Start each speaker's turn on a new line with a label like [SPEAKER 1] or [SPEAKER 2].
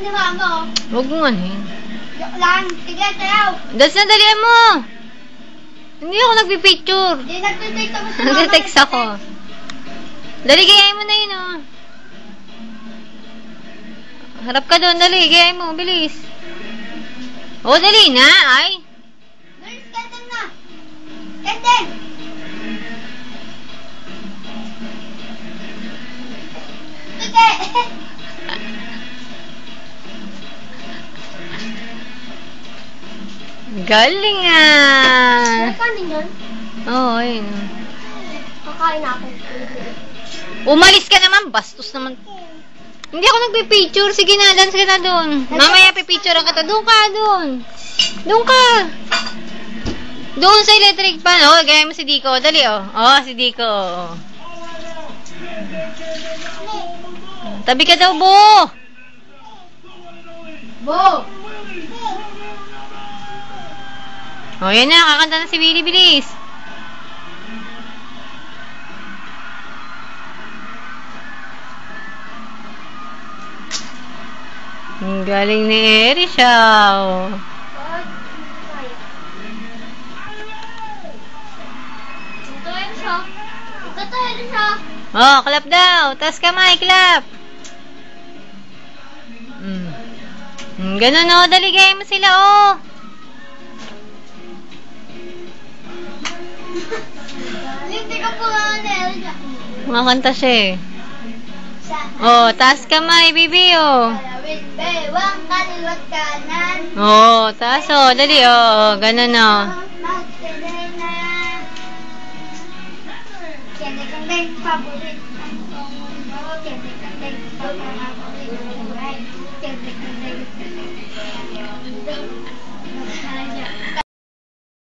[SPEAKER 1] ni Mama.
[SPEAKER 2] Huwag mo ano yun.
[SPEAKER 1] Joke lang. Sige, sayaw.
[SPEAKER 2] Das na, dalihan mo. Hindi ako nagpipicture.
[SPEAKER 1] Hindi, nagtitext ako sa Mama.
[SPEAKER 2] Nagtitext ako. Dali, gayahin mo na yun, oh. Harap ka doon, dali, gayahin mo, bilis. Oh, dali na, ay.
[SPEAKER 1] Bilis, kenteng na. Kenteng. Sige.
[SPEAKER 2] Galing ah.
[SPEAKER 1] Kanin yun?
[SPEAKER 2] Oo, ayun.
[SPEAKER 1] Kakain ako.
[SPEAKER 2] Umalis ka naman, bastos naman. Hindi ako nagpipicture. Sige na, dance ka na doon. Mamaya pipicture ang kata. Doon ka, doon. Doon ka. Doon sa electric pan. Oh, gaya mo si Dico. Dali, oh. Oh, si Dico. Tabi ka daw, Bo.
[SPEAKER 1] Bo.
[SPEAKER 2] Oh, yan na. Kakanta na si Willie. Bilis. Ang galing ni Eri siya.
[SPEAKER 1] Tatayin siya.
[SPEAKER 2] Oh, clap daw. Taas kamay, clap. Ganun, oh. Daligay mo sila, oh.
[SPEAKER 1] Hindi ka po nga na.
[SPEAKER 2] Makanta siya, eh. Oh, taas kamay, bibi, oh.
[SPEAKER 1] Bewang kaliwat kanan.
[SPEAKER 2] Oh, taas, oh. Dali, oh. Ganun, oh.
[SPEAKER 1] Kende-kende favorit ang mundo. Kende-kende favorit ang mundo. Kende-kende.